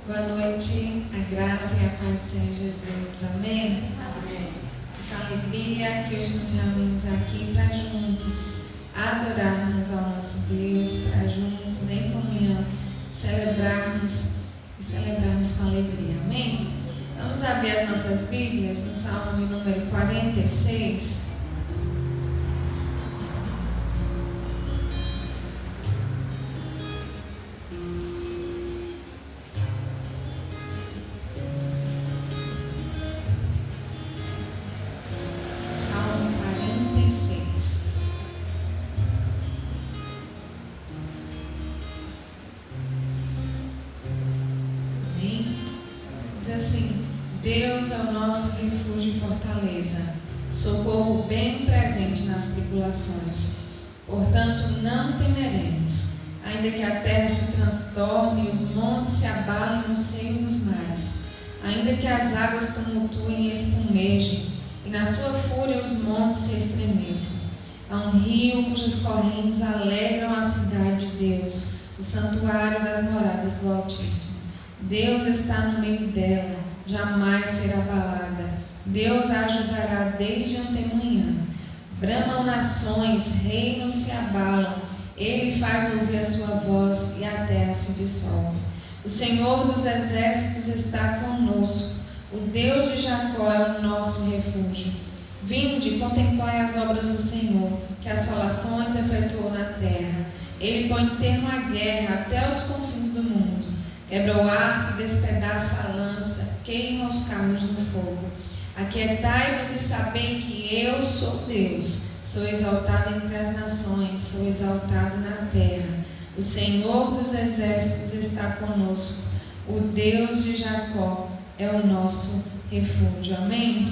Boa noite, a graça e a paz do Senhor Jesus. Amém? Amém. Com alegria que hoje nos reunimos aqui para juntos adorarmos ao nosso Deus, para juntos em comunhão celebrarmos com alegria. Amém? Vamos abrir as nossas Bíblias no Salmo de número 46. Deus é o nosso refúgio e fortaleza, socorro bem presente nas tribulações. Portanto, não temeremos, ainda que a terra se transtorne e os montes se abalem no seio dos mares, ainda que as águas tumultuem e espumejem, e na sua fúria os montes se estremeçam. Há um rio cujas correntes alegram a cidade de Deus, o santuário das moradas do Altíssimo. Deus está no meio dela, jamais será abalada. Deus a ajudará desde antemanhã. Bramam nações, reinos se abalam. Ele faz ouvir a sua voz e a terra se dissolve. O Senhor dos exércitos está conosco. O Deus de Jacó é o nosso refúgio. Vinde, contemplai as obras do Senhor, que assolações efetuou na terra. Ele põe termo à guerra até os confins do mundo. Quebra o arco e despedaça a lança, queima os carros no fogo. Aquietai-vos e sabei que eu sou Deus, sou exaltado entre as nações, sou exaltado na terra. O Senhor dos exércitos está conosco, o Deus de Jacó é o nosso refúgio. Amém?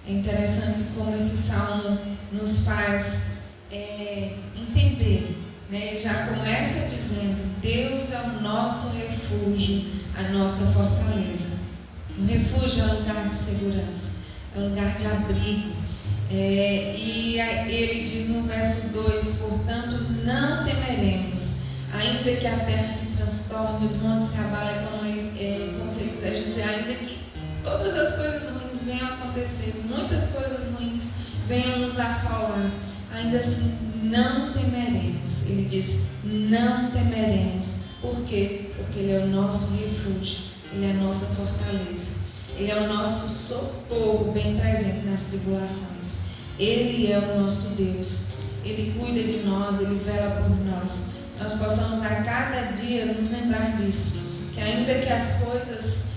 É interessante como esse salmo nos faz entender. Ele já começa dizendo: Deus é o nosso refúgio, a nossa fortaleza. O refúgio é um lugar de segurança, é um lugar de abrigo. E ele diz no verso 2: portanto, não temeremos, ainda que a terra se transtorne, os montes se abalem, como se ele quiser dizer, ainda que todas as coisas ruins venham a acontecer, muitas coisas ruins venham nos assolar, ainda assim não temeremos. Ele diz: não temeremos. Por quê? Porque Ele é o nosso refúgio, Ele é a nossa fortaleza, Ele é o nosso socorro bem presente nas tribulações. Ele é o nosso Deus, Ele cuida de nós, Ele vela por nós. Nós possamos a cada dia nos lembrar disso, que ainda que as coisas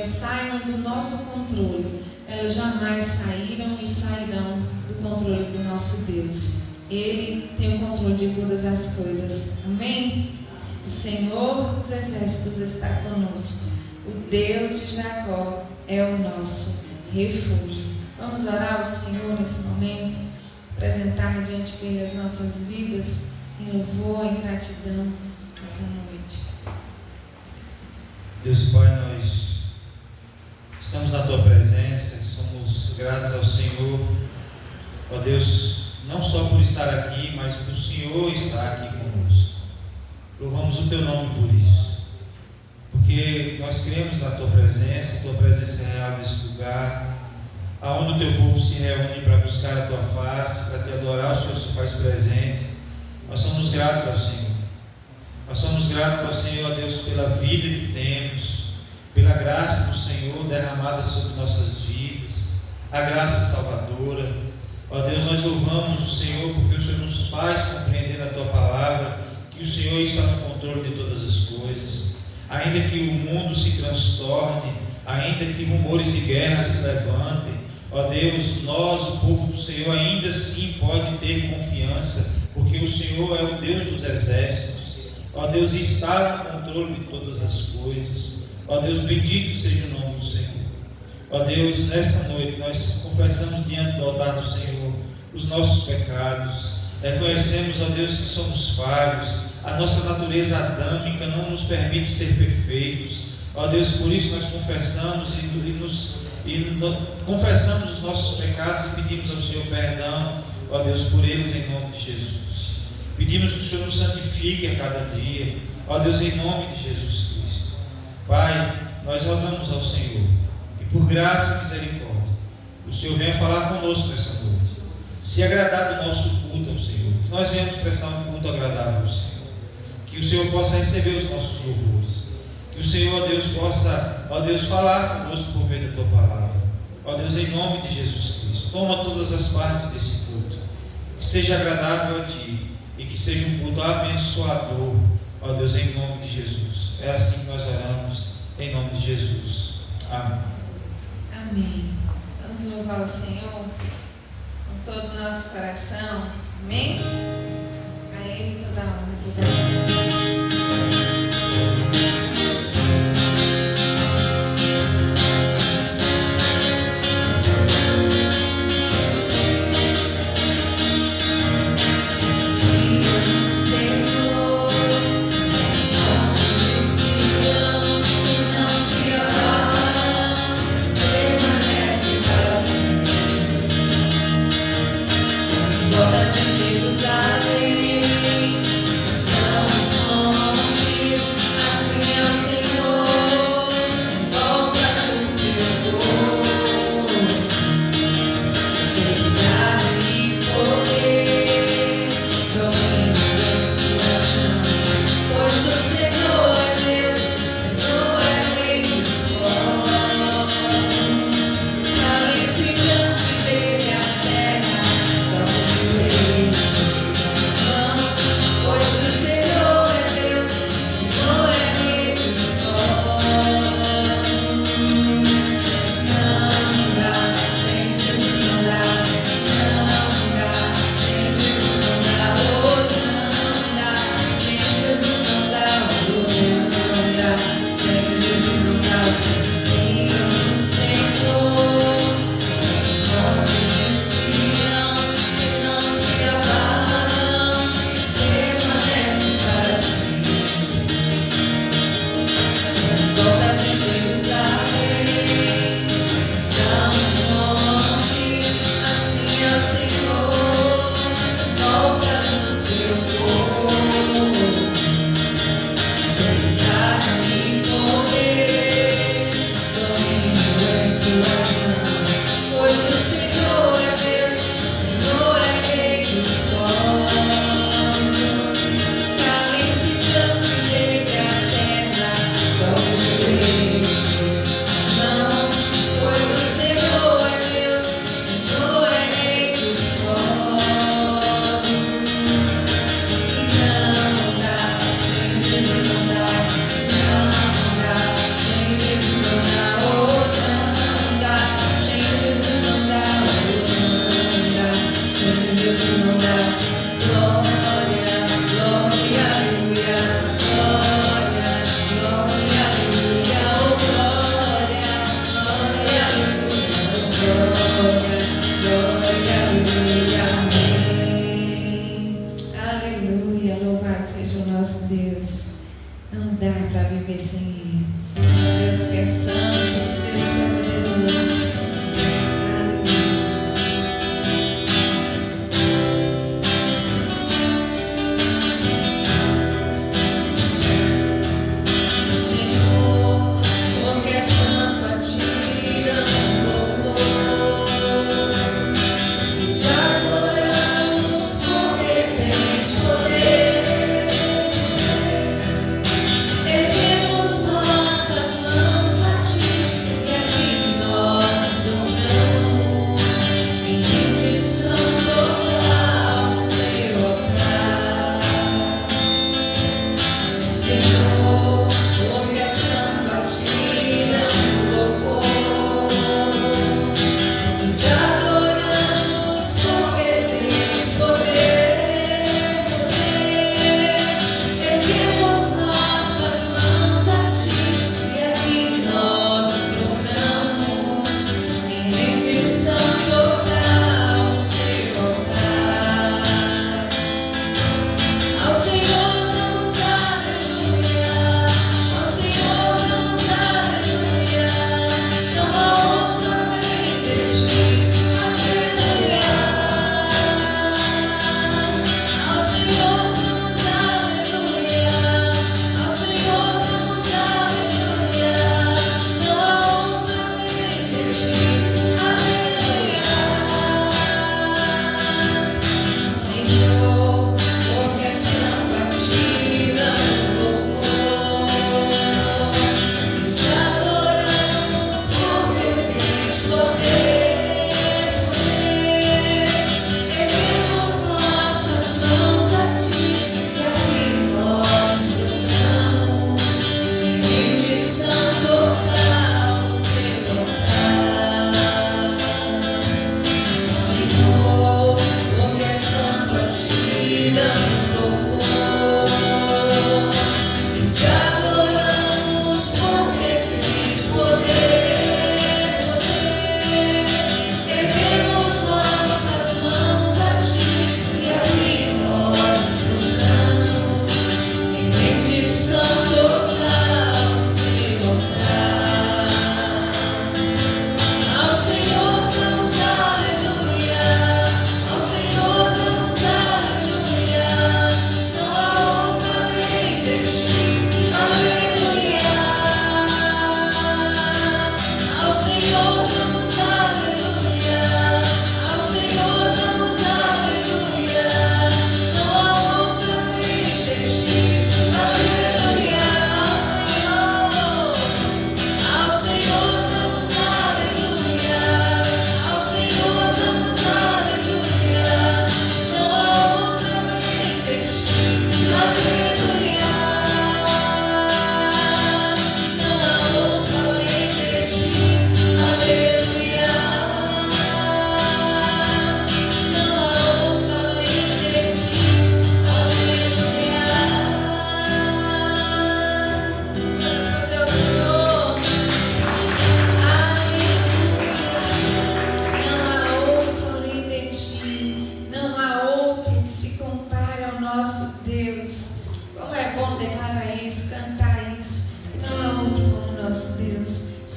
saiam do nosso controle, elas jamais saíram e sairão do controle do nosso Deus. Ele tem o controle de todas as coisas. Amém? O Senhor dos exércitos está conosco. O Deus de Jacó é o nosso refúgio. Vamos orar ao Senhor nesse momento, apresentar diante dele as nossas vidas em louvor e gratidão essa noite. Deus Pai, nós estamos na Tua presença, somos gratos ao Senhor, ó Deus, não só por estar aqui, mas por o Senhor estar aqui conosco. Louvamos o Teu nome por isso, porque nós cremos na Tua presença é real nesse lugar, aonde o Teu povo se reúne para buscar a Tua face, para Te adorar, o Senhor se faz presente. Nós somos gratos ao Senhor. Nós somos gratos ao Senhor, ó Deus, pela vida que temos, pela graça do Senhor derramada sobre nossas vidas, a graça salvadora. Ó Deus, nós louvamos o Senhor porque o Senhor nos faz compreender na Tua palavra que o Senhor está no controle de todas as coisas. Ainda que o mundo se transtorne, ainda que rumores de guerra se levantem, ó Deus, nós, o povo do Senhor, ainda assim pode ter confiança, porque o Senhor é o Deus dos exércitos. Ó Deus, está no controle de todas as coisas. Ó Deus, bendito seja o nome do Senhor. Ó Deus, nesta noite nós confessamos diante do altar do Senhor os nossos pecados. Reconhecemos, ó Deus, que somos falhos. A nossa natureza adâmica não nos permite ser perfeitos. Ó Deus, por isso nós confessamos confessamos os nossos pecados e pedimos ao Senhor perdão, ó Deus, por eles em nome de Jesus. Pedimos que o Senhor nos santifique a cada dia, ó Deus, em nome de Jesus Cristo. Pai, nós rogamos ao Senhor, e por graça e misericórdia, o Senhor venha falar conosco nessa noite. Se agradar do nosso culto ao Senhor, que nós venhamos prestar um culto agradável ao Senhor, que o Senhor possa receber os nossos louvores, que o Senhor, ó Deus, possa, ó Deus, falar conosco por meio da Tua palavra. Ó Deus, em nome de Jesus Cristo, toma todas as partes desse culto, que seja agradável a Ti e que seja um culto abençoador, ó Deus, em nome de Jesus. É assim que nós oramos, em nome de Jesus. Amém. Amém. Vamos louvar o Senhor com todo o nosso coração. Amém? A Ele toda a honra, toda a glória. De Jerusalém, Nós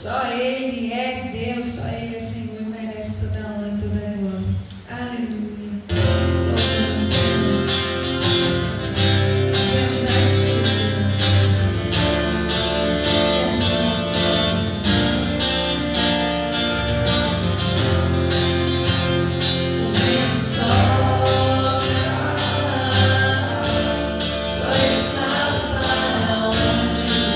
Só Ele é Deus, só Ele é Senhor e merece toda a honra e toda a glória. Aleluia. Louvamos ao Senhor. Fazemos a Ti, Deus. Essas nossas orações. O vento sopra, só Ele sabe para onde vai.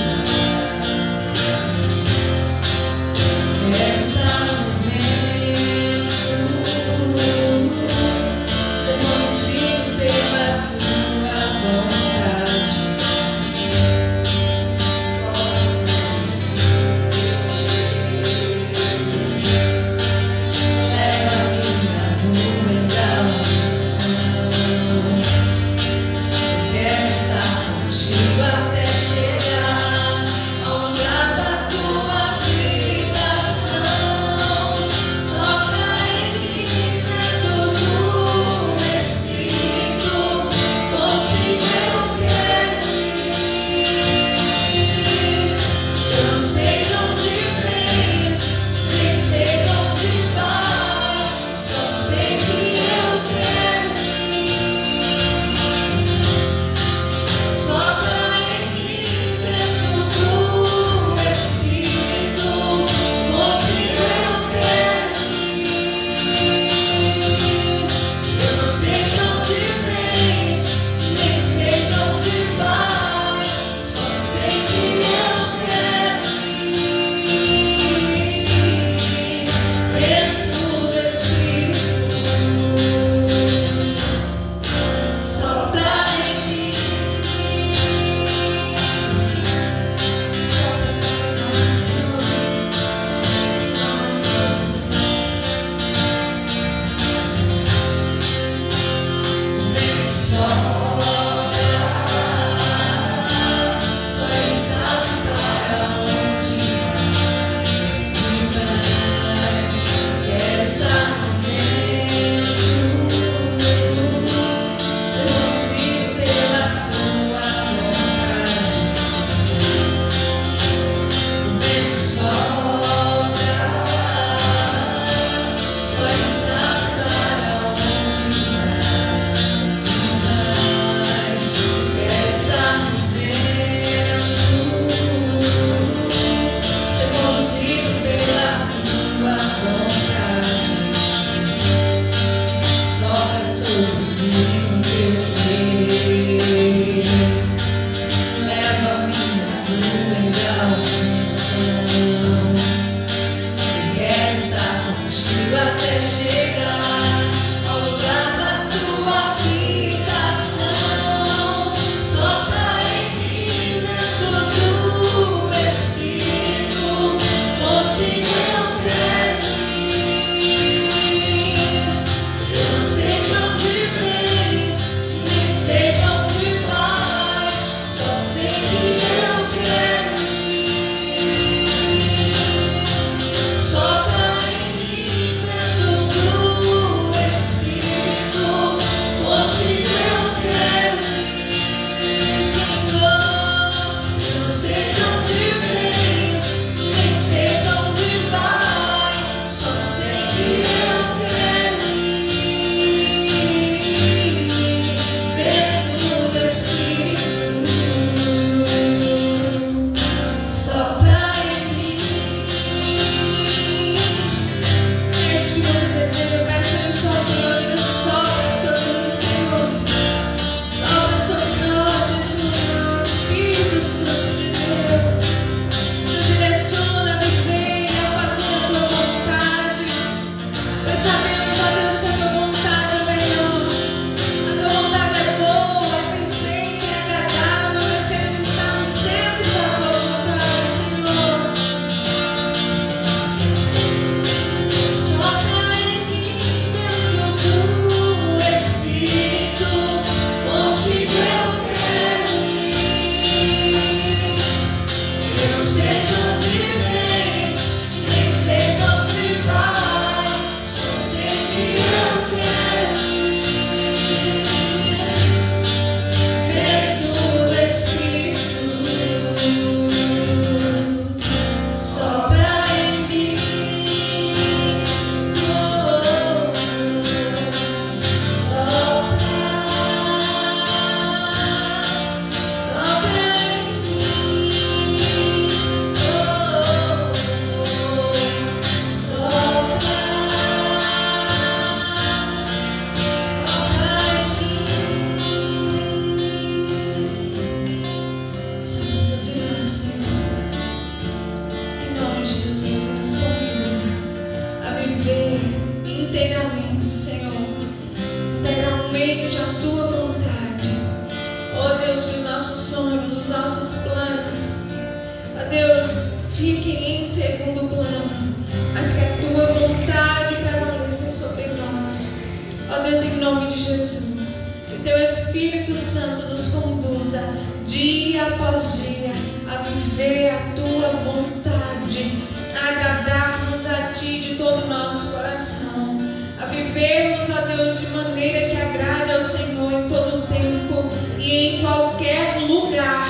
fique em segundo plano, mas que a tua vontade prevaleça sobre nós. Ó Deus, em nome de Jesus, que o teu Espírito Santo nos conduza dia após dia a viver a tua vontade, a agradarmos a ti de todo o nosso coração, a vivermos, ó Deus, de maneira que agrade ao Senhor em todo o tempo e em qualquer lugar,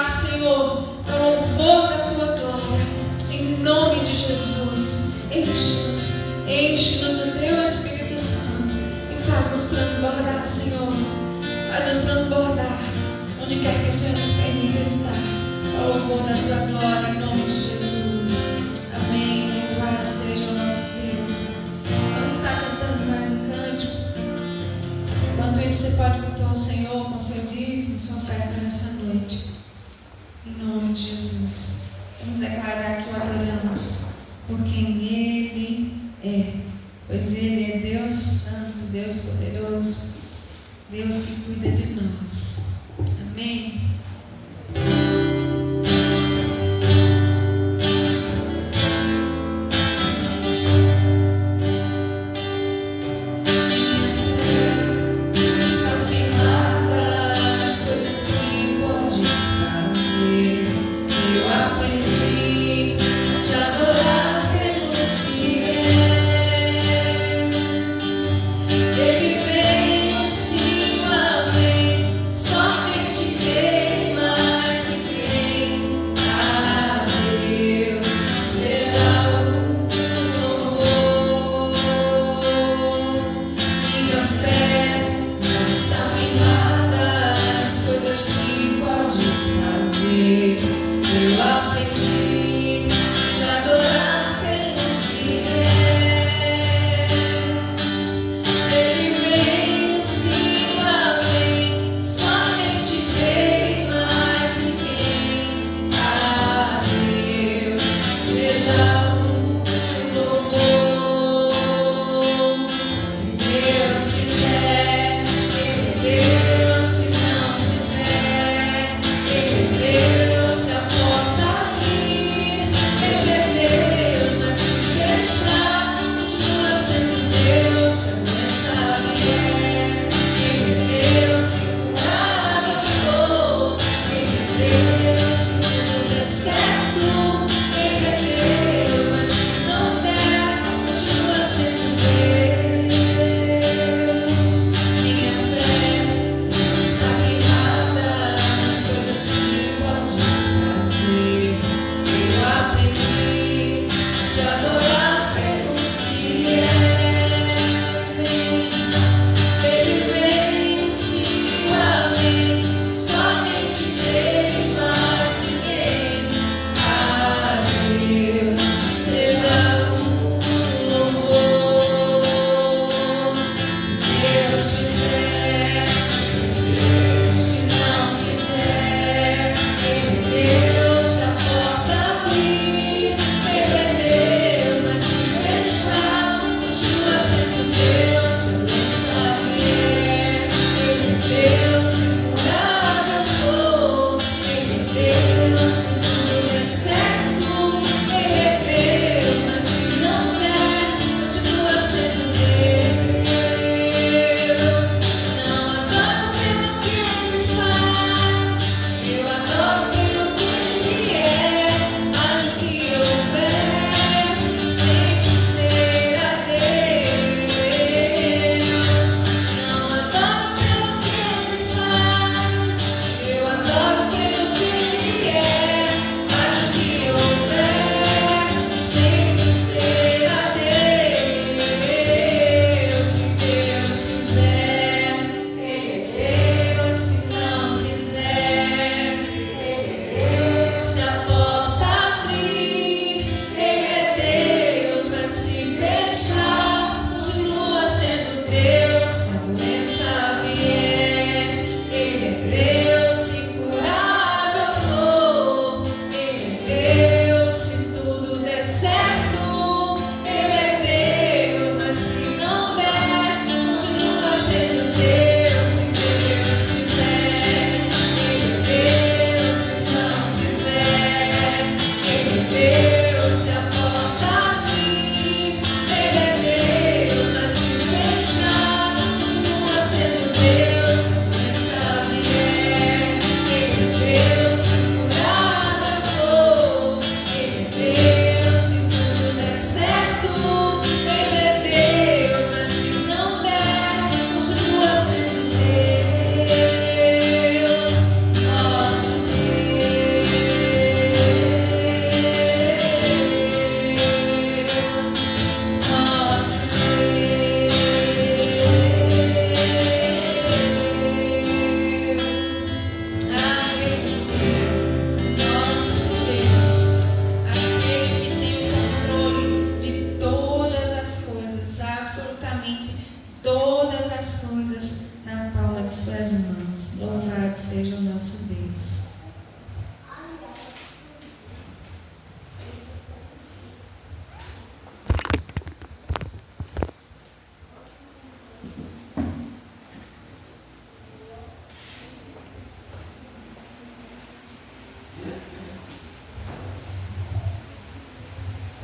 Senhor, para o louvor da tua glória, em nome de Jesus. Enche-nos do teu Espírito Santo e faz-nos transbordar, Senhor, faz-nos transbordar onde quer que o Senhor nos permita estar, para o louvor da tua glória, em nome de Jesus. Amém. Louvado seja o nosso Deus. Vamos estar cantando mais um cântico. Enquanto isso, você pode cultuar o Senhor com seu dízimo, sua oferta nessa noite. Em nome de Jesus. Vamos declarar que o adoramos por quem Ele é. Pois Ele é Deus Santo, Deus poderoso, Deus que cuida de nós. Amém. Ele veio, sim, amém. Somente Ele.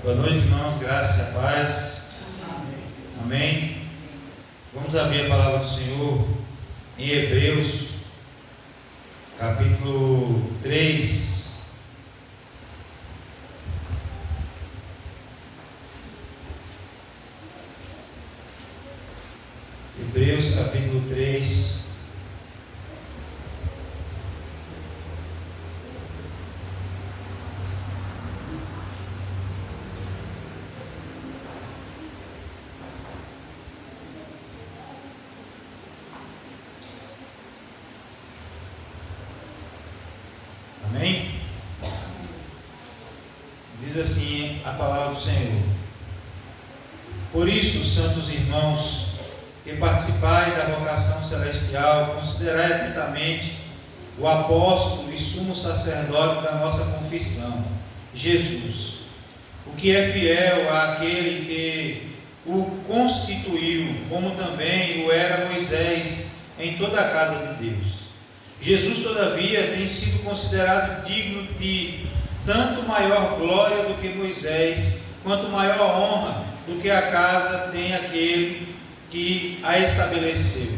Boa noite, irmãos, graça e a paz. Amém. Vamos abrir a palavra do Senhor em Hebreus, capítulo 3. Hebreus, capítulo 3. Amém? Diz assim a palavra do Senhor: Por isso, santos irmãos, que participai da vocação celestial, considerai atentamente o apóstolo e sumo sacerdote da nossa confissão, Jesus, o que é fiel àquele que o constituiu, como também o era Moisés em toda a casa de Deus. Jesus, todavia, tem sido considerado digno de tanto maior glória do que Moisés, quanto maior honra do que a casa tem aquele que a estabeleceu.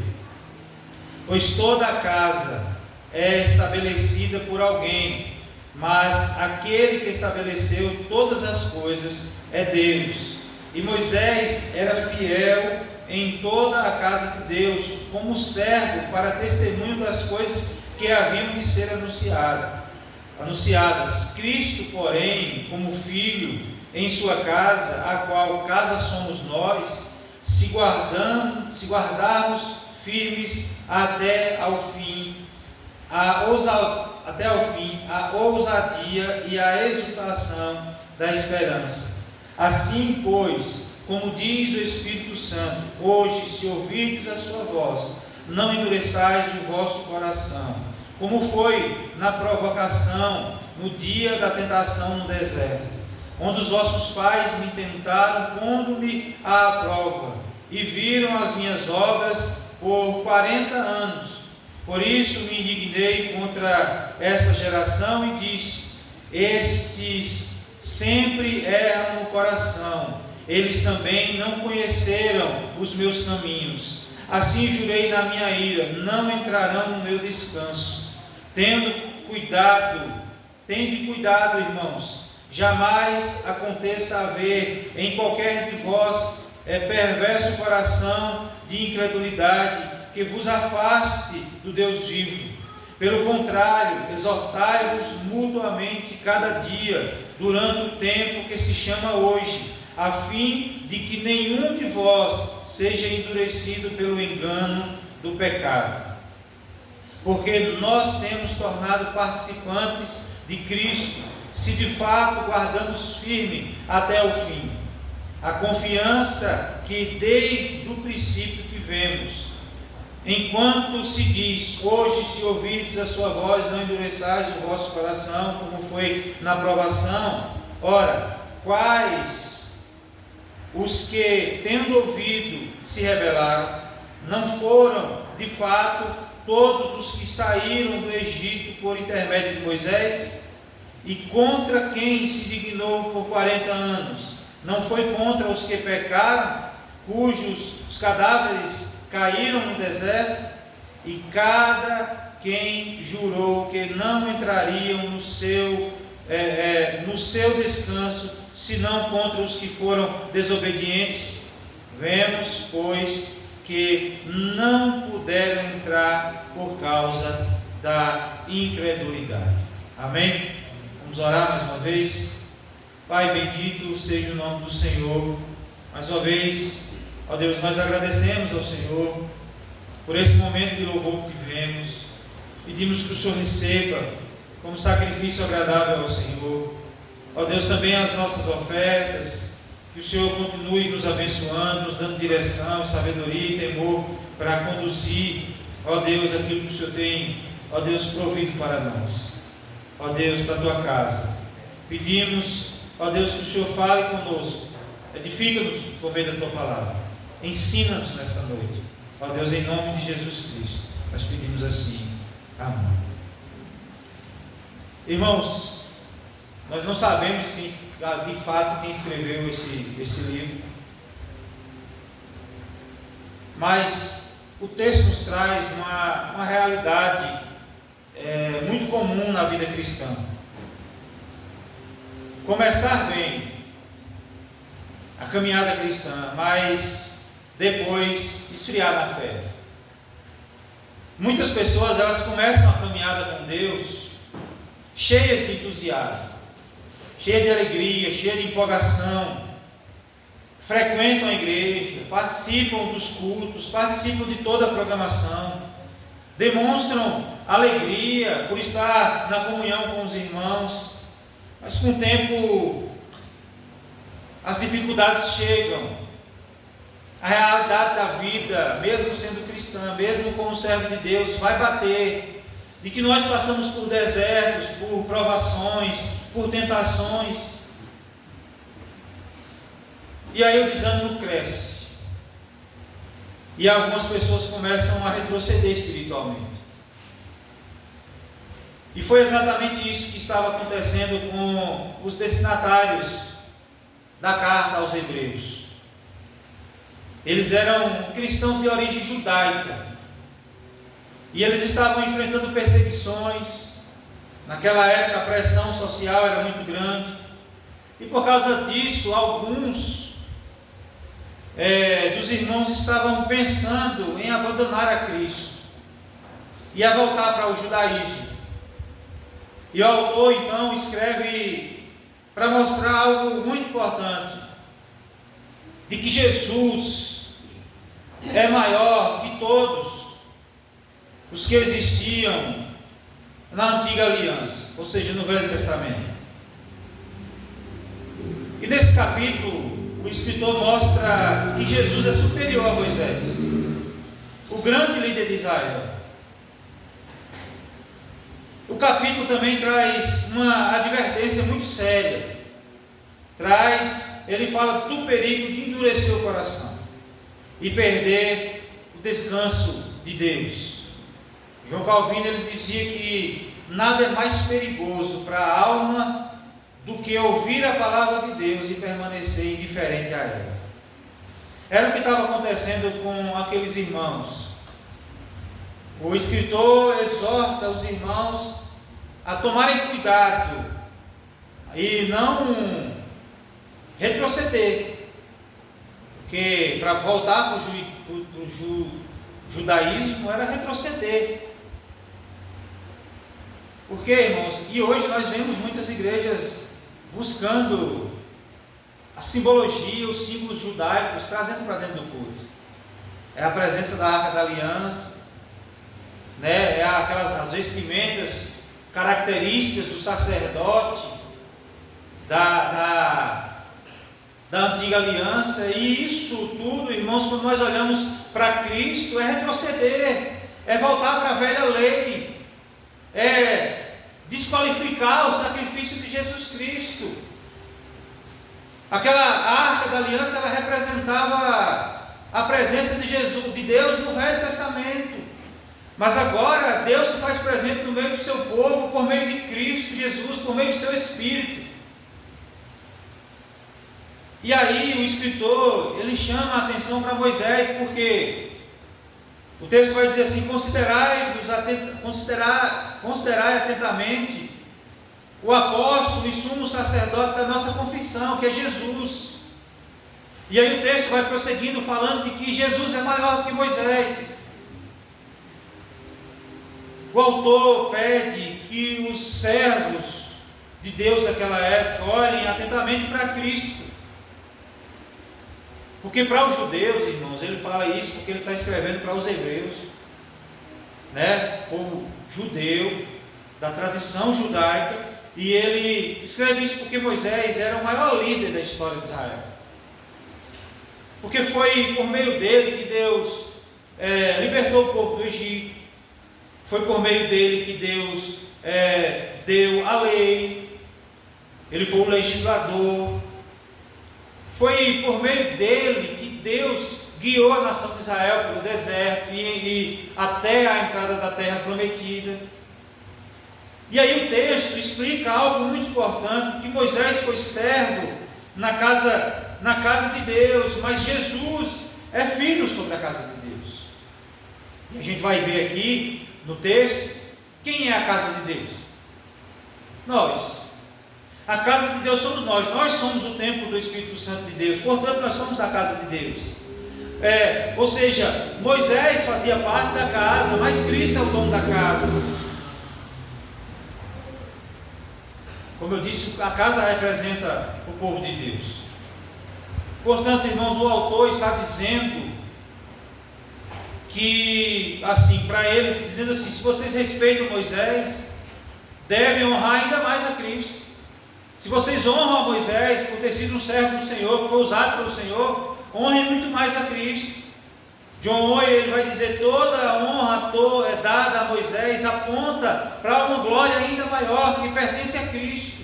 Pois toda a casa é estabelecida por alguém, mas aquele que estabeleceu todas as coisas é Deus. E Moisés era fiel em toda a casa de Deus, como servo para testemunho das coisas que haviam de ser anunciadas. Cristo, porém, como filho em sua casa, a qual casa somos nós, se guardarmos firmes até ao fim, a ousadia e a exultação da esperança. Assim, pois, como diz o Espírito Santo, hoje, se ouvirdes a sua voz, não endureçais o vosso coração, como foi na provocação, no dia da tentação no deserto, onde os vossos pais me tentaram, pondo-me à prova, e viram as minhas obras por 40 anos. Por isso me indignei contra essa geração e disse: estes sempre erram no coração, eles também não conheceram os meus caminhos. Assim jurei na minha ira: não entrarão no meu descanso. Tende cuidado, irmãos, jamais aconteça haver em qualquer de vós perverso coração de incredulidade, que vos afaste do Deus vivo. Pelo contrário, exortai-vos mutuamente cada dia, durante o tempo que se chama hoje, a fim de que nenhum de vós seja endurecido pelo engano do pecado. Porque nós temos tornado participantes de Cristo, se de fato guardamos firme até o fim a confiança que desde o princípio tivemos. Enquanto se diz: hoje, se ouvirdes a sua voz, não endureçais o vosso coração, como foi na provação. Ora, quais os que, tendo ouvido, se rebelaram? Não foram, de fato, todos os que saíram do Egito por intermédio de Moisés? E contra quem se dignou por 40 anos? Não foi contra os que pecaram, cujos os cadáveres caíram no deserto? E cada quem jurou que não entrariam no seu descanso, senão contra os que foram desobedientes. Vemos, pois, que não puderam entrar por causa da incredulidade. Amém? Vamos orar mais uma vez. Pai bendito seja o nome do Senhor. Mais uma vez, ó Deus, nós agradecemos ao Senhor por esse momento de louvor que tivemos. Pedimos que o Senhor receba como sacrifício agradável ao Senhor. Ó Deus, também as nossas ofertas, que o Senhor continue nos abençoando, nos dando direção, sabedoria e temor para conduzir, ó Deus, aquilo que o Senhor tem, ó Deus, provido para nós. Ó Deus, para a tua casa. Pedimos, ó Deus, que o Senhor fale conosco, edifica-nos por meio da tua palavra, ensina-nos nesta noite. Ó Deus, em nome de Jesus Cristo, nós pedimos assim. Amém. Irmãos, Nós não sabemos de fato quem escreveu esse livro, mas o texto nos traz uma realidade muito comum na vida cristã. Começar bem a caminhada cristã, mas depois esfriar na fé. Muitas pessoas, elas começam a caminhada com Deus cheias de entusiasmo, cheias de alegria, cheias de empolgação, frequentam a igreja, participam dos cultos, participam de toda a programação, demonstram alegria por estar na comunhão com os irmãos, mas com o tempo as dificuldades chegam, a realidade da vida, mesmo sendo cristã, mesmo como servo de Deus, vai bater, de que nós passamos por desertos, por provações, por tentações, e aí o desânimo cresce, e algumas pessoas começam a retroceder espiritualmente. E foi exatamente isso que estava acontecendo com os destinatários da carta aos Hebreus. Eles eram cristãos de origem judaica, e eles estavam enfrentando perseguições. Naquela época a pressão social era muito grande, e por causa disso alguns dos irmãos estavam pensando em abandonar a Cristo e a voltar para o judaísmo. E o autor então escreve para mostrar algo muito importante, de que Jesus é maior que todos os que existiam na antiga aliança, ou seja, no Velho Testamento. E nesse capítulo o escritor mostra que Jesus é superior a Moisés, o grande líder de Israel. O capítulo também traz uma advertência muito séria. Ele fala do perigo de endurecer o coração e perder o descanso de Deus. João Calvino, ele dizia que nada é mais perigoso para a alma do que ouvir a palavra de Deus e permanecer indiferente a ela. Era o que estava acontecendo com aqueles irmãos. O escritor exorta os irmãos a tomarem cuidado e não retroceder, porque para voltar para o judaísmo era retroceder. Porque, irmãos, e hoje nós vemos muitas igrejas buscando a simbologia, os símbolos judaicos, trazendo para dentro do culto. É a presença da Arca da Aliança, né? É as vestimentas características do sacerdote da antiga aliança. E isso tudo, irmãos, quando nós olhamos para Cristo, é retroceder, é voltar para a velha lei, é desqualificar o sacrifício de Jesus Cristo. Aquela arca da aliança, ela representava a presença de Jesus, de Deus no Velho Testamento. Mas agora Deus se faz presente no meio do seu povo por meio de Cristo Jesus, por meio do seu Espírito. E aí o escritor, ele chama a atenção para Moisés, porque o texto vai dizer assim: considerai atentamente o apóstolo e sumo sacerdote da nossa confissão, que é Jesus. E aí o texto vai prosseguindo falando de que Jesus é maior do que Moisés. O autor pede que os servos de Deus daquela época olhem atentamente para Cristo. Porque para os judeus, irmãos, ele fala isso porque ele está escrevendo para os hebreus, né? Povo judeu, da tradição judaica, e ele escreve isso porque Moisés era o maior líder da história de Israel. Porque foi por meio dele que Deus libertou o povo do Egito, foi por meio dele que Deus deu a lei, ele foi o legislador. Foi por meio dele que Deus guiou a nação de Israel pelo deserto e até a entrada da terra prometida. E aí o texto explica algo muito importante, que Moisés foi servo na casa de Deus, mas Jesus é filho sobre a casa de Deus. E a gente vai ver aqui no texto, quem é a casa de Deus? Nós. A casa de Deus somos nós. Nós somos o templo do Espírito Santo de Deus. Portanto, nós somos a casa de Deus. Ou seja, Moisés fazia parte da casa, mas Cristo é o dono da casa. Como eu disse, a casa representa o povo de Deus. Portanto, irmãos, o autor está dizendo que, assim, para eles, dizendo assim, se vocês respeitam Moisés, devem honrar ainda mais a Cristo. Se vocês honram a Moisés por ter sido um servo do Senhor, que foi usado pelo Senhor, honrem muito mais a Cristo. John Owen, ele vai dizer, toda a honra dada a Moisés aponta para uma glória ainda maior, que pertence a Cristo.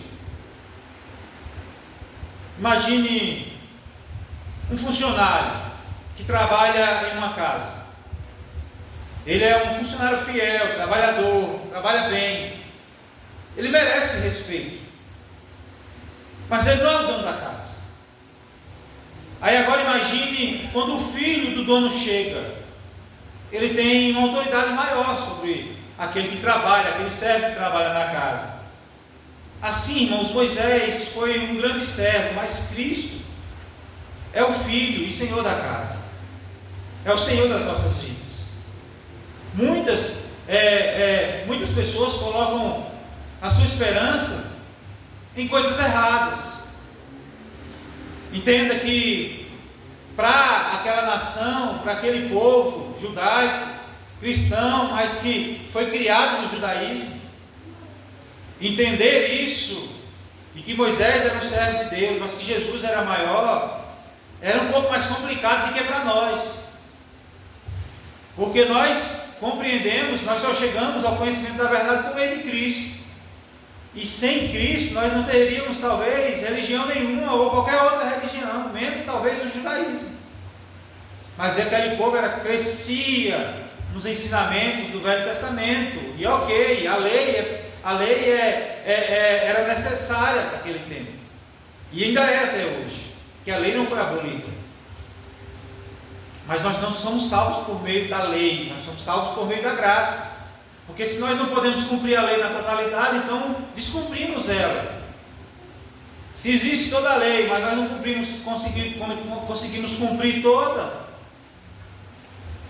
Imagine um funcionário que trabalha em uma casa. Ele é um funcionário fiel, trabalhador, trabalha bem. Ele merece respeito. Mas ele não é o dono da casa. Aí agora imagine quando o filho do dono chega. Ele tem uma autoridade maior sobre aquele que trabalha, aquele servo que trabalha na casa. Assim, irmãos, Moisés foi um grande servo, mas Cristo é o Filho e Senhor da casa. É o Senhor das nossas vidas. Muitas pessoas colocam a sua esperança em coisas erradas. Entenda que para aquela nação, para aquele povo judaico, cristão, mas que foi criado no judaísmo, entender isso, e que Moisés era um servo de Deus, mas que Jesus era maior, era um pouco mais complicado do que para nós. Porque nós compreendemos, nós só chegamos ao conhecimento da verdade por meio de Cristo. E sem Cristo nós não teríamos talvez religião nenhuma ou qualquer outra religião, menos talvez o judaísmo. Mas aquele povo crescia nos ensinamentos do Velho Testamento. E ok, a lei era necessária para aquele tempo. E ainda é até hoje, que a lei não foi abolida. Mas nós não somos salvos por meio da lei, nós somos salvos por meio da graça. Porque se nós não podemos cumprir a lei na totalidade, então descumprimos ela. Se existe toda a lei, mas nós não conseguimos cumprir toda,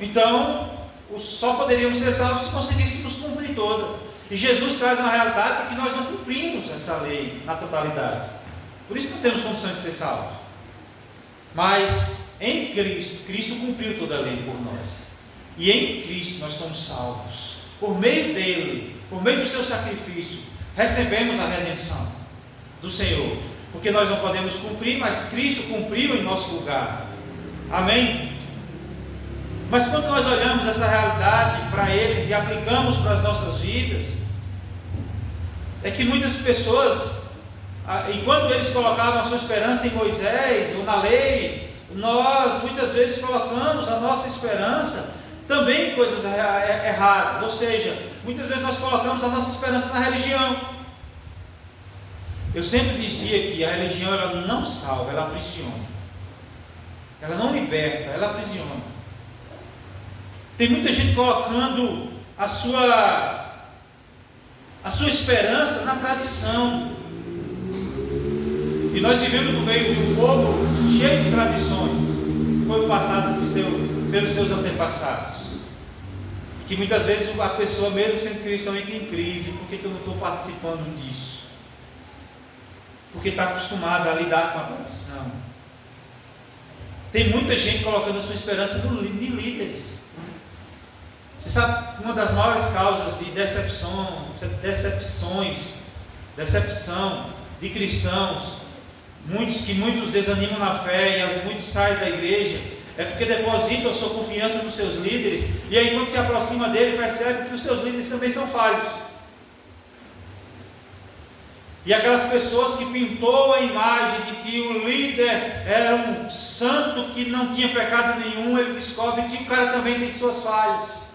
então só poderíamos ser salvos se conseguíssemos cumprir toda. E Jesus traz uma realidade de que nós não cumprimos essa lei na totalidade. Por isso não temos condições de ser salvos. Mas em Cristo cumpriu toda a lei por nós. E em Cristo nós somos salvos. Por meio dele, por meio do seu sacrifício, recebemos a redenção do Senhor. Porque nós não podemos cumprir, mas Cristo cumpriu em nosso lugar. Amém? Mas quando nós olhamos essa realidade para eles e aplicamos para as nossas vidas, é que muitas pessoas, enquanto eles colocavam a sua esperança em Moisés ou na lei, nós muitas vezes colocamos a nossa esperança também em coisas erradas. Ou seja, muitas vezes nós colocamos a nossa esperança na religião. Eu sempre dizia que a religião ela não salva, ela aprisiona. Ela não liberta, ela aprisiona. Tem muita gente colocando a sua esperança na tradição. E nós vivemos no meio de um povo cheio de tradições, que foi passado pelos seus antepassados. Que muitas vezes a pessoa, mesmo sendo cristã, entra em crise. Por que eu não estou participando disso? Porque está acostumada a lidar com a tradição. Tem muita gente colocando a sua esperança em líderes. Você sabe, uma das maiores causas de decepção de cristãos, muitos desanimam na fé e muitos saem da igreja, é porque depositam a sua confiança nos seus líderes, e aí quando se aproxima dele, percebe que os seus líderes também são falhos. E aquelas pessoas que pintou a imagem de que o líder era um santo que não tinha pecado nenhum, ele descobre que o cara também tem suas falhas.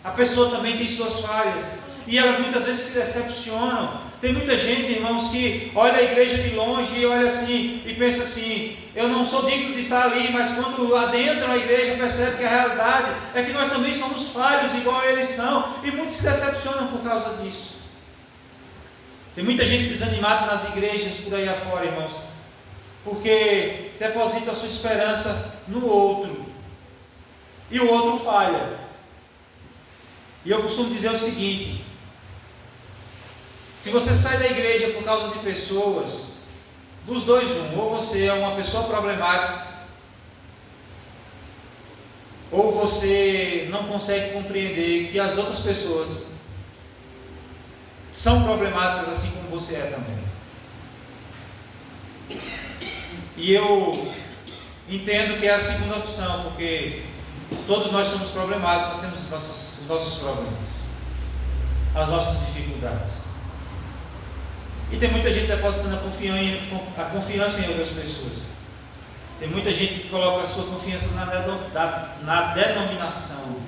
A pessoa também tem suas falhas. e elas muitas vezes se decepcionam. Tem muita gente, irmãos, que olha a igreja de longe e olha assim e pensa assim: eu não sou digno de estar ali, mas quando adentram a igreja percebe que a realidade é que nós também somos falhos igual a eles são, e muitos se decepcionam por causa disso. Tem muita gente desanimada nas igrejas por aí afora, irmãos, porque deposita a sua esperança no outro, e o outro falha. E eu costumo dizer o seguinte: se você sai da igreja por causa de pessoas, dos dois ou você é uma pessoa problemática, ou você não consegue compreender que as outras pessoas são problemáticas assim como você é também. E eu entendo que é a segunda opção, porque todos nós somos problemáticos, nós temos os nossos problemas, as nossas dificuldades. E tem muita gente depositando a confiança em outras pessoas. Tem muita gente que coloca a sua confiança na denominação.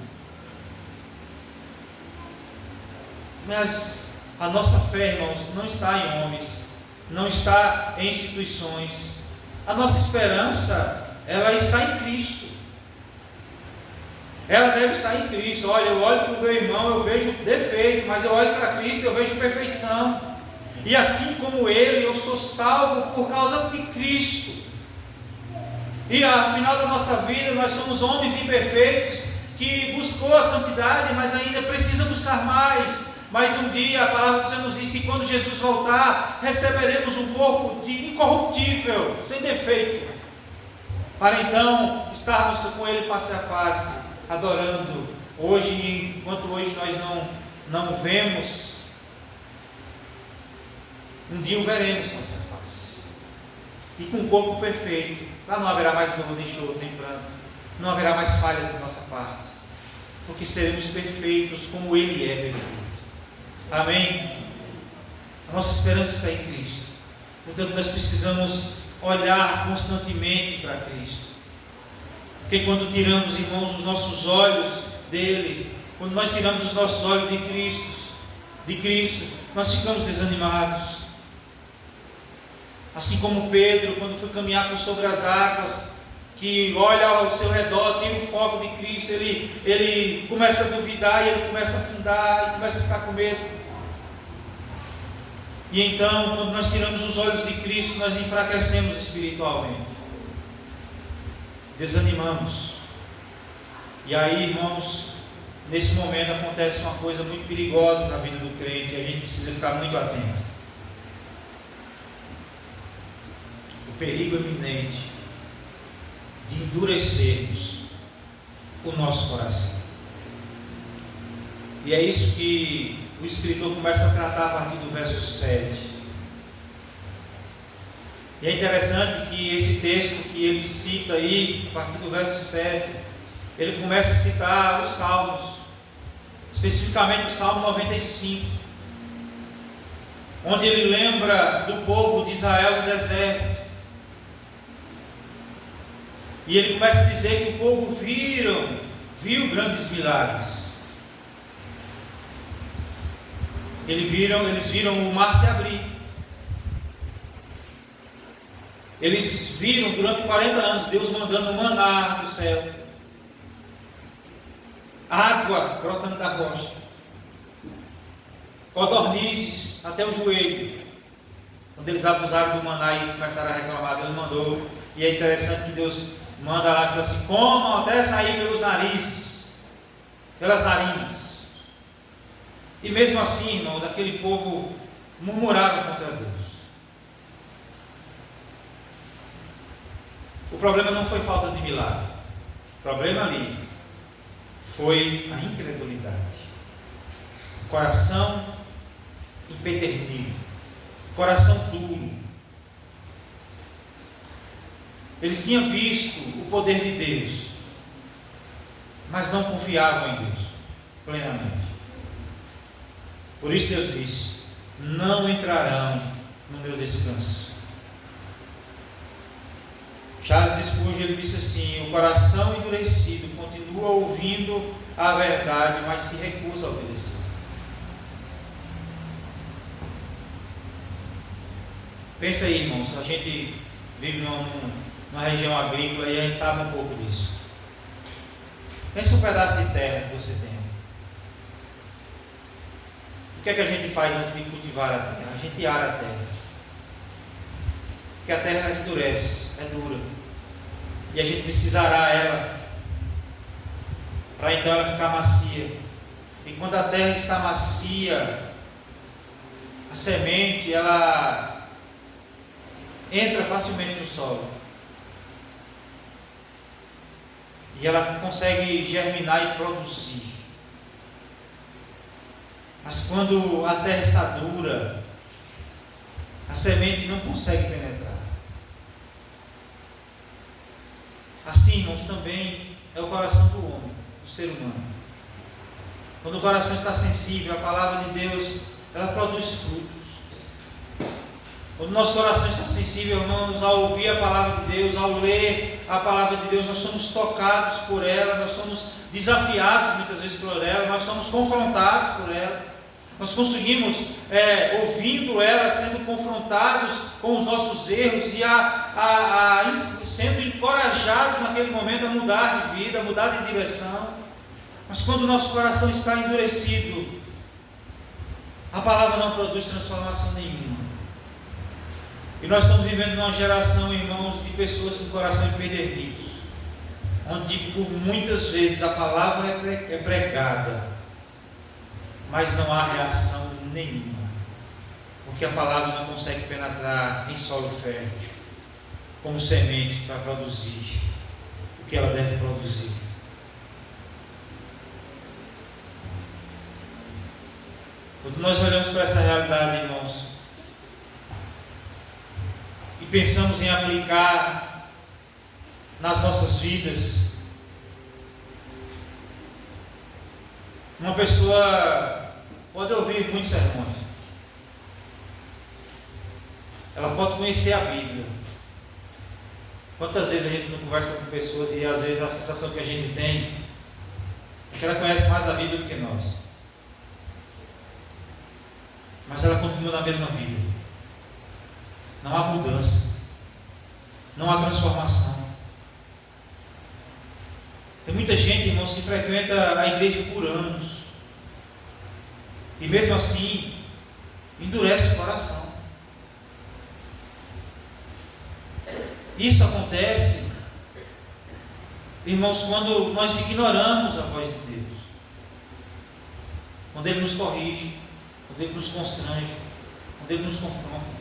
Mas a nossa fé, irmãos, não está em homens, não está em instituições. A nossa esperança, ela está em Cristo. Ela deve estar em Cristo. Olha, eu olho para o meu irmão, eu vejo defeito, mas eu olho para Cristo, eu vejo perfeição. E assim como Ele, eu sou salvo por causa de Cristo. E ao final da nossa vida, nós somos homens imperfeitos, que buscou a santidade, mas ainda precisa buscar mais. Mas um dia, a palavra do Senhor nos diz que quando Jesus voltar, receberemos um corpo incorruptível, sem defeito, para então estarmos com Ele face a face, adorando. Hoje, enquanto hoje nós não vemos, um dia o veremos face a face, e com um corpo perfeito. Lá não haverá mais dor, nem choro, nem pranto, não haverá mais falhas da nossa parte, porque seremos perfeitos como Ele é perfeito. Amém? A nossa esperança está em Cristo. Portanto, nós precisamos olhar constantemente para Cristo. Porque quando tiramos, irmãos, os nossos olhos dele, quando nós tiramos os nossos olhos de Cristo, nós ficamos desanimados. Assim como Pedro, quando foi caminhar por sobre as águas, que olha ao seu redor, tira o foco de Cristo, ele começa a duvidar, e ele começa a afundar, e começa a ficar com medo. E então, quando nós tiramos os olhos de Cristo, nós enfraquecemos espiritualmente, desanimamos. E aí, irmãos, nesse momento acontece uma coisa muito perigosa na vida do crente, e a gente precisa ficar muito atento. O perigo iminente de endurecermos o nosso coração. E é isso que o escritor começa a tratar a partir do verso 7. E é interessante que esse texto que ele cita aí, a partir do verso 7, ele começa a citar os Salmos, especificamente o Salmo 95, onde ele lembra do povo de Israel no deserto. E ele começa a dizer que o povo viu grandes milagres. Eles viram o mar se abrir. Eles viram durante 40 anos Deus mandando maná do céu, água brotando da rocha, codornizes até o joelho. Quando eles abusaram do maná e começaram a reclamar, Deus mandou. E é interessante que Deus manda lá e fala assim: comam até sair pelos narizes, pelas narinas. E mesmo assim, irmãos, aquele povo murmurava contra Deus. O problema não foi falta de milagre. O problema ali foi a incredulidade. O coração empedernido, coração duro. Eles tinham visto o poder de Deus, mas não confiavam em Deus plenamente. Por isso Deus disse: não entrarão no meu descanso. Charles Spurgeon, ele disse assim: o coração endurecido continua ouvindo a verdade, mas se recusa a obedecer. Pensa aí, irmãos, a gente vive numa região agrícola e a gente sabe um pouco disso. Pensa um pedaço de terra que você tem. O que é que a gente faz antes de cultivar a terra? A gente ara a terra. Porque a terra endurece, é dura. E a gente precisa arar ela para então ela ficar macia. E quando a terra está macia, a semente ela entra facilmente no solo. E ela consegue germinar e produzir. Mas quando a terra está dura, a semente não consegue penetrar. Assim, irmãos, também é o coração do homem, do ser humano. Quando o coração está sensível, a palavra de Deus, ela produz frutos. Quando o nosso coração está sensível, irmãos, ao ouvir a palavra de Deus, ao ler a palavra de Deus, nós somos tocados por ela, nós somos desafiados muitas vezes por ela, nós somos confrontados por ela. Nós conseguimos, ouvindo ela, sendo confrontados com os nossos erros e sendo encorajados naquele momento a mudar de vida, a mudar de direção. Mas quando o nosso coração está endurecido, a palavra não produz transformação nenhuma. E nós estamos vivendo numa geração, irmãos, de pessoas com o coração empedernidos, onde por muitas vezes a palavra é pregada, mas não há reação nenhuma, porque a palavra não consegue penetrar em solo fértil, como semente para produzir o que ela deve produzir. Quando nós olhamos para essa realidade, irmãos, e pensamos em aplicar nas nossas vidas, uma pessoa pode ouvir muitos sermões, ela pode conhecer a Bíblia. Quantas vezes a gente não conversa com pessoas e às vezes a sensação que a gente tem é que ela conhece mais a Bíblia do que nós, mas ela continua na mesma vida. Não há mudança, não há transformação. Tem muita gente, irmãos, que frequenta a igreja por anos e mesmo assim endurece o coração. Isso acontece, irmãos, quando nós ignoramos a voz de Deus, quando Ele nos corrige, quando Ele nos constrange, quando Ele nos confronta.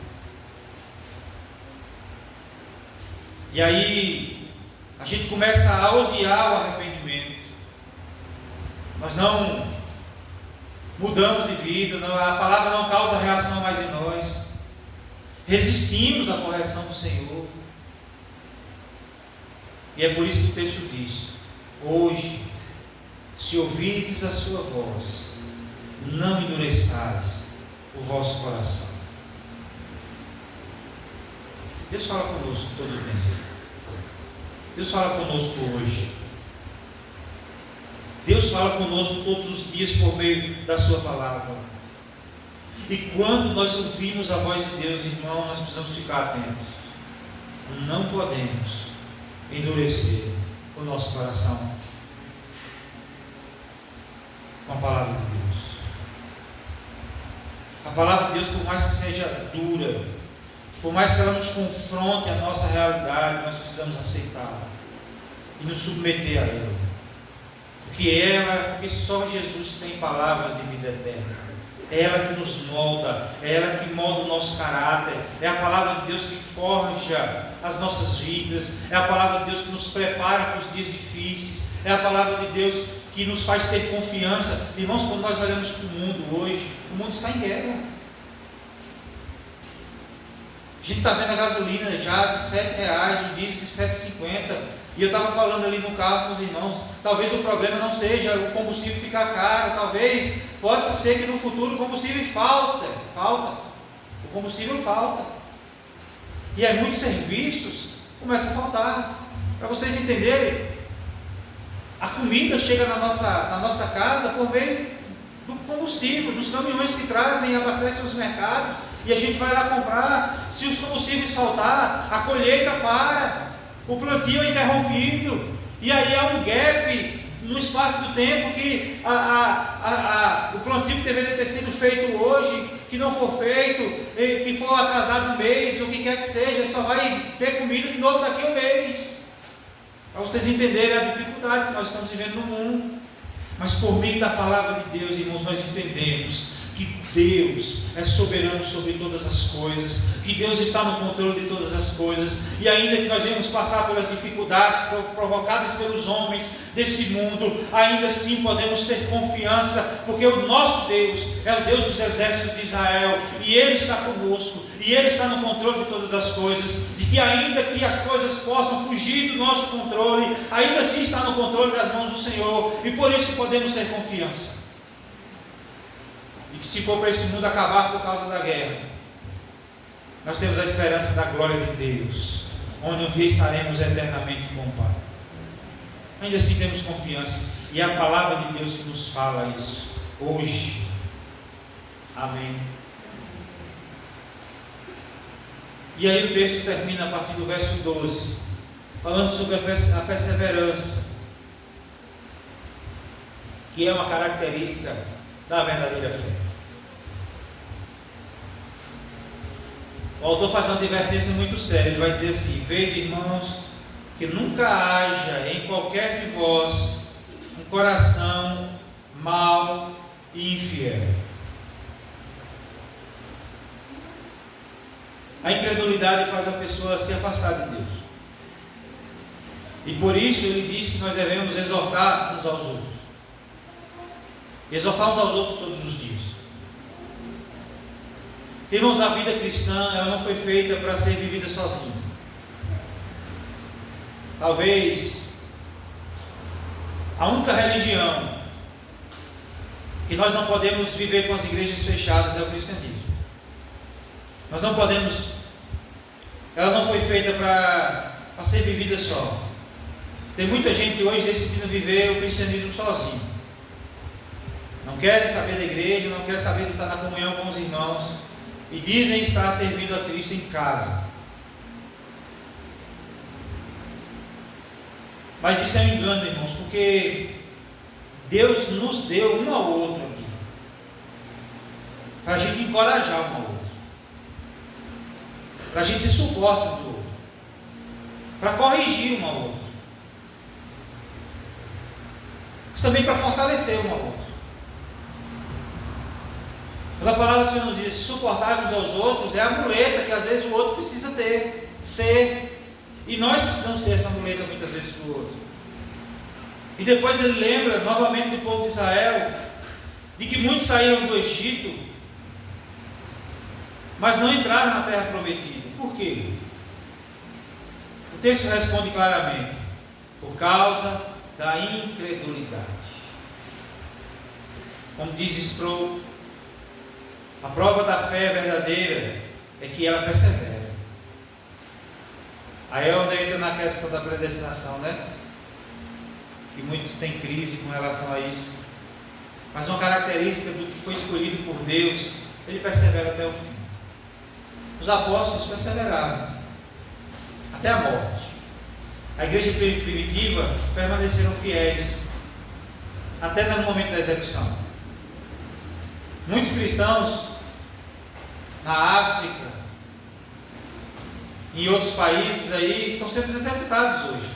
E aí a gente começa a odiar o arrependimento. Nós não mudamos de vida, a palavra não causa reação mais em nós. Resistimos à correção do Senhor. E é por isso que o texto diz: hoje, se ouvirdes a sua voz, não endureçais o vosso coração. Deus fala conosco todo o tempo. Deus fala conosco hoje. Deus fala conosco todos os dias por meio da sua palavra. E quando nós ouvimos a voz de Deus, irmão, nós precisamos ficar atentos. Não podemos endurecer o nosso coração com a palavra de Deus. A palavra de Deus, por mais que seja dura, por mais que ela nos confronte a nossa realidade, nós precisamos aceitá-la e nos submeter a ela. Porque só Jesus tem palavras de vida eterna. É ela que nos molda, é ela que molda o nosso caráter, é a palavra de Deus que forja as nossas vidas, é a palavra de Deus que nos prepara para os dias difíceis, é a palavra de Deus que nos faz ter confiança. Irmãos, quando nós olhamos para o mundo hoje, o mundo está em guerra. A gente está vendo a gasolina já de R$7, o diesel de 7,50. E eu estava falando ali no carro com os irmãos, talvez o problema não seja o combustível ficar caro, talvez, pode ser que no futuro o combustível falta, o combustível falta. E aí muitos serviços começam a faltar. Para vocês entenderem, a comida chega na nossa casa por meio do combustível, dos caminhões que trazem e abastecem os mercados. e a gente vai lá comprar. Se os combustíveis faltar, a colheita para, o plantio é interrompido, e aí há um gap no espaço do tempo que o plantio que deveria ter sido feito hoje, que não for feito, que for atrasado um mês, o que quer que seja, só vai ter comida de novo daqui a um mês. Para vocês entenderem a dificuldade que nós estamos vivendo no mundo. Mas por meio da palavra de Deus, irmãos, nós entendemos que Deus é soberano sobre todas as coisas, que Deus está no controle de todas as coisas, e ainda que nós venhamos passar pelas dificuldades provocadas pelos homens desse mundo, ainda assim podemos ter confiança, porque o nosso Deus é o Deus dos exércitos de Israel, e Ele está conosco, e Ele está no controle de todas as coisas, e que ainda que as coisas possam fugir do nosso controle, ainda assim está no controle das mãos do Senhor, e por isso podemos ter confiança. E que se for para esse mundo acabar por causa da guerra, nós temos a esperança da glória de Deus, onde um dia estaremos eternamente com o Pai. Ainda assim temos confiança, e é a palavra de Deus que nos fala isso hoje. Amém. E aí o texto termina a partir do verso 12, falando sobre a perseverança, que é uma característica da verdadeira fé. O autor faz uma advertência muito séria. Ele vai dizer assim: vede, irmãos, que nunca haja em qualquer de vós um coração mau e infiel. A incredulidade faz a pessoa se afastar de Deus, e por isso ele diz que nós devemos exortar uns aos outros. Exortar uns aos outros todos os dias. Irmãos, a vida cristã, ela não foi feita para ser vivida sozinha. Talvez a única religião que nós não podemos viver com as igrejas fechadas é o cristianismo. Nós não podemos, ela não foi feita para ser vivida só. Tem muita gente hoje decidindo viver o cristianismo sozinho. Não querem saber da igreja, não querem saber de estar na comunhão com os irmãos, e dizem estar servindo a Cristo em casa. Mas isso é um engano, irmãos, porque Deus nos deu um ao outro aqui, para a gente encorajar um ao outro, para a gente se suportar um do outro, para corrigir um ao outro, mas também para fortalecer um ao outro. Quando a palavra do Senhor nos diz suportar uns aos outros, é a muleta que às vezes o outro precisa ser, e nós precisamos ser essa muleta muitas vezes para o outro. E depois ele lembra novamente do povo de Israel, de que muitos saíram do Egito, mas não entraram na terra prometida. Por quê? O texto responde claramente: por causa da incredulidade. Como diz Sproul, a prova da fé verdadeira é que ela persevera. Aí é onde entra na questão da predestinação, né? Que muitos têm crise com relação a isso. Mas uma característica do que foi escolhido por Deus, ele persevera até o fim. Os apóstolos perseveraram até a morte. A igreja primitiva permaneceram fiéis até no momento da execução. Muitos cristãos na África e em outros países aí estão sendo executados hoje.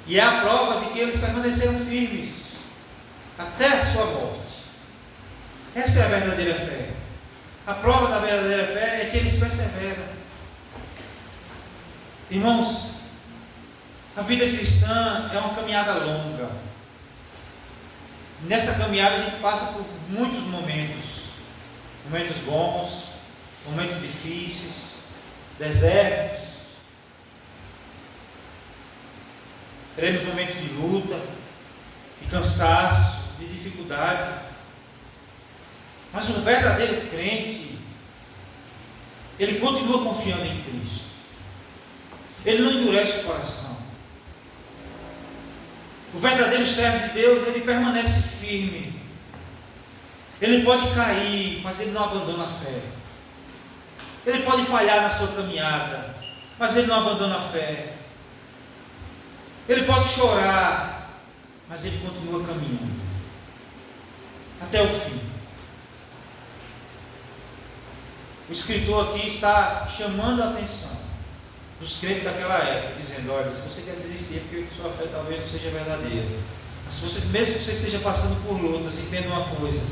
E é a prova de que eles permaneceram firmes até a sua morte. Essa é a verdadeira fé. A prova da verdadeira fé é que eles perseveram. Irmãos, a vida cristã é uma caminhada longa. Nessa caminhada a gente passa por muitos momentos bons, momentos difíceis, desertos, teremos momentos de luta, de cansaço, de dificuldade, mas o verdadeiro crente, ele continua confiando em Cristo, ele não endurece o coração. O verdadeiro servo de Deus, ele permanece firme. Ele pode cair, mas ele não abandona a fé. Ele pode falhar na sua caminhada, mas ele não abandona a fé. Ele pode chorar, mas ele continua caminhando até o fim. O escritor aqui está chamando a atenção dos crentes daquela época, dizendo: olha, se você quer desistir é porque sua fé talvez não seja verdadeira. Mas se você, mesmo que você esteja passando por lutas, entenda uma coisa,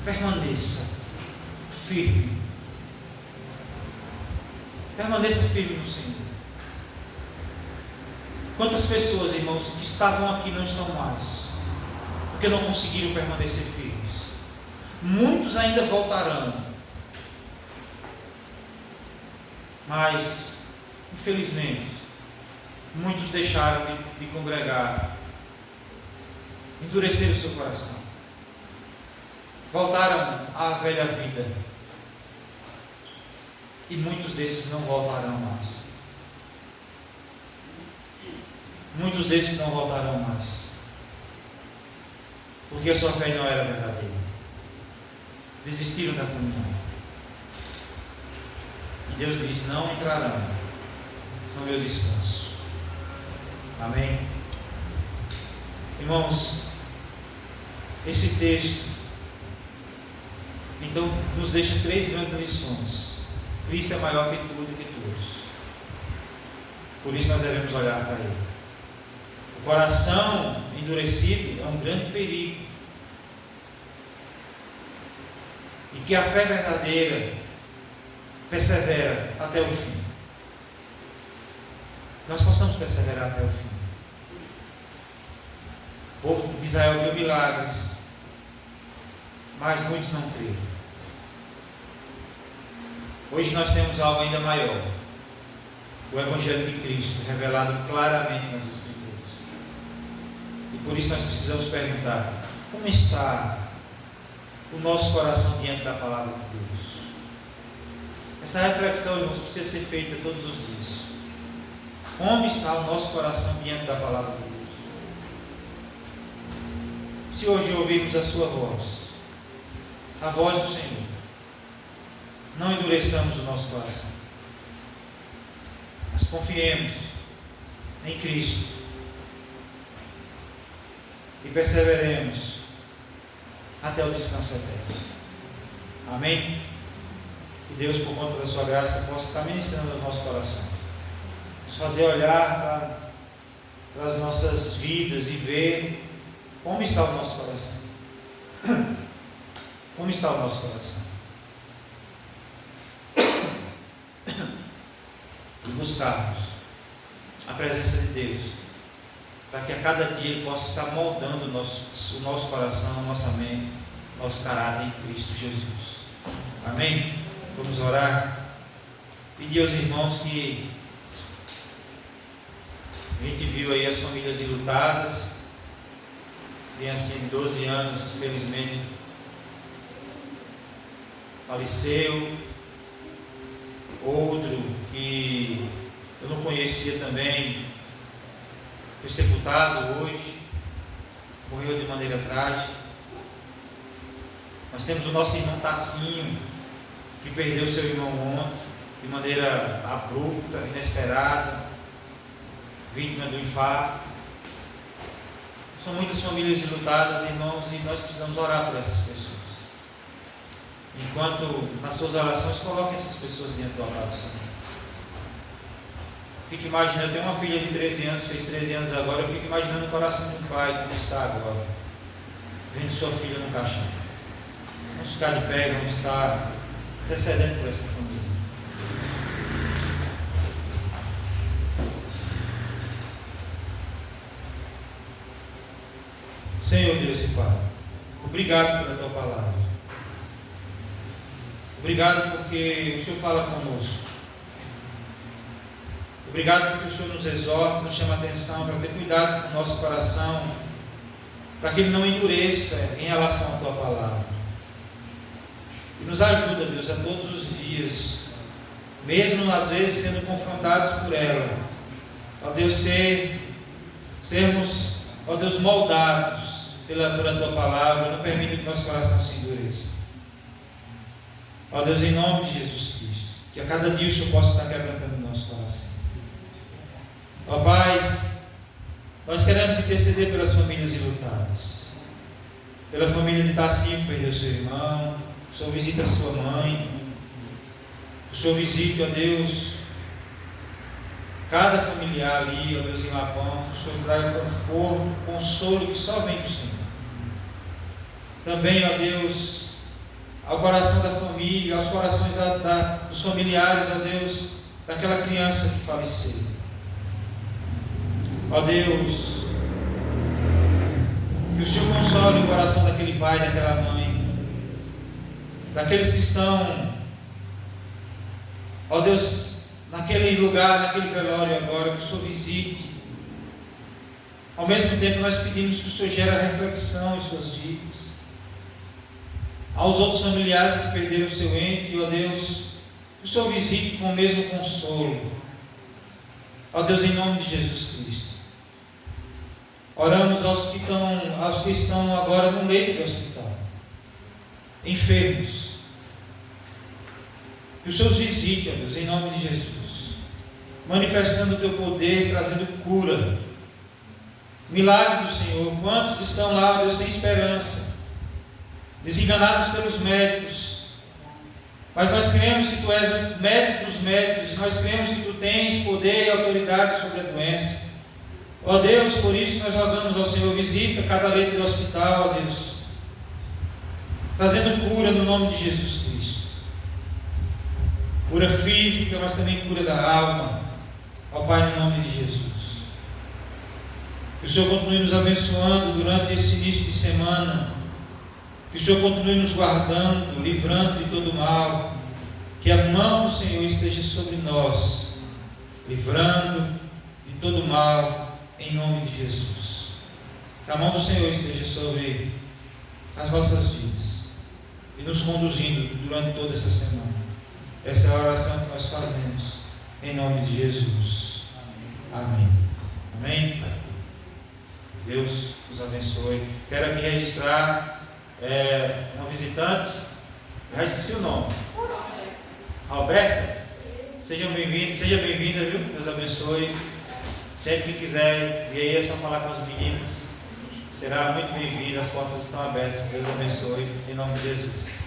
permaneça firme. Permaneça firme no Senhor. Quantas pessoas, irmãos, que estavam aqui não estão mais, porque não conseguiram permanecer firmes. Muitos ainda voltarão, mas, infelizmente, muitos deixaram de congregar, endureceram o seu coração, voltaram à velha vida, e muitos desses não voltarão mais. Muitos desses não voltarão mais, porque a sua fé não era verdadeira. Desistiram da caminhada. E Deus diz: não entrarão no meu descanso. Amém? Irmãos, esse texto então nos deixa 3 grandes lições. Cristo é maior que tudo e que todos. Por isso nós devemos olhar para Ele. O coração endurecido é um grande perigo. E que a fé verdadeira persevera até o fim. Nós possamos perseverar até o fim. O povo de Israel viu milagres, mas muitos não creram. Hoje nós temos algo ainda maior: o Evangelho de Cristo, revelado claramente nas Escrituras. E por isso nós precisamos perguntar: como está o nosso coração diante da palavra de Deus? Essa reflexão, irmãos, precisa ser feita todos os dias. Como está o nosso coração diante da palavra de Deus? Se hoje ouvirmos a sua voz, a voz do Senhor, não endureçamos o nosso coração, mas confiemos em Cristo e perseveremos até o descanso eterno. Amém? Que Deus, por conta da sua graça, possa estar ministrando aos nossos corações, nos fazer olhar para as nossas vidas e ver como está o nosso coração. Como está o nosso coração? E buscarmos a presença de Deus, para que a cada dia Ele possa estar moldando o nosso coração, a nossa mente, nosso caráter em Cristo Jesus. Amém? Vamos orar. Pedir aos irmãos que a gente viu aí as famílias enlutadas, criança de 12 anos, infelizmente, faleceu. Outro que eu não conhecia também foi sepultado hoje, morreu de maneira trágica. Nós temos o nosso irmão Tacinho, que perdeu seu irmão ontem, de maneira abrupta, inesperada, vítima do infarto. São muitas famílias enlutadas, irmãos, e nós precisamos orar por essas pessoas. Enquanto nas suas orações, coloquem essas pessoas diante do altar do Senhor. Fico imaginando, eu tenho uma filha de 13 anos, fez 13 anos agora, eu fico imaginando o coração de um pai como está agora, vendo sua filha no caixão. Vamos ficar de pé, vamos estar intercedendo por essa família. Senhor Deus e Pai, obrigado pela Tua palavra. Obrigado porque o Senhor fala conosco. Obrigado porque o Senhor nos exorta, nos chama a atenção para ter cuidado com o nosso coração, para que ele não endureça em relação à Tua palavra. E nos ajuda, Deus, a todos os dias, mesmo às vezes sendo confrontados por ela, ó Deus, sermos, ó Deus, moldados pela Tua palavra. Não permita que nosso coração se endureça. Ó Deus, em nome de Jesus Cristo, que a cada dia o Senhor possa estar quebrantando o nosso coração. Ó Pai, nós queremos interceder pelas famílias enlutadas, pela família de Tacinho que perdeu seu irmão. O Senhor visita a sua mãe, o Senhor visite, ó Deus, cada familiar ali, ó Deus, em Lapão, que o Senhor traga conforto, consolo que só vem do Senhor. Também, ó Deus, ao coração da família, aos corações dos familiares, ó Deus, daquela criança que faleceu. Ó Deus, que o Senhor console o coração daquele pai, daquela mãe, daqueles que estão, ó Deus, naquele lugar, naquele velório agora, que o Senhor visite. Ao mesmo tempo nós pedimos que o Senhor gere reflexão em suas vidas. Aos outros familiares que perderam o seu ente, ó Deus, que o Senhor visite com o mesmo consolo. Ó Deus, em nome de Jesus Cristo. Oramos aos que estão agora no leito do hospital, enfermos. Que o Senhor os visite, ó Deus, em nome de Jesus, manifestando o teu poder, trazendo cura, milagre do Senhor. Quantos estão lá, ó Deus, sem esperança, desenganados pelos médicos, mas nós cremos que Tu és o médico dos médicos, e nós cremos que Tu tens poder e autoridade sobre a doença. Ó Deus, por isso nós rogamos ao Senhor, visita cada leito do hospital, ó Deus, trazendo cura no nome de Jesus Cristo. Cura física, mas também cura da alma, ó Pai, no nome de Jesus. Que o Senhor continue nos abençoando durante esse início de semana. Que o Senhor continue nos guardando, livrando de todo mal. Que a mão do Senhor esteja sobre nós, livrando de todo mal, em nome de Jesus. Que a mão do Senhor esteja sobre as nossas vidas e nos conduzindo durante toda essa semana. Essa é a oração que nós fazemos, em nome de Jesus. Amém. Amém. Deus nos abençoe. Quero aqui registrar uma visitante. Já esqueci o nome. Roberta. Sejam bem-vindos, seja bem-vinda, viu? Deus abençoe. Sempre que quiser vir aí é só falar com as meninas. Será muito bem-vindo, as portas estão abertas. Deus abençoe, em nome de Jesus.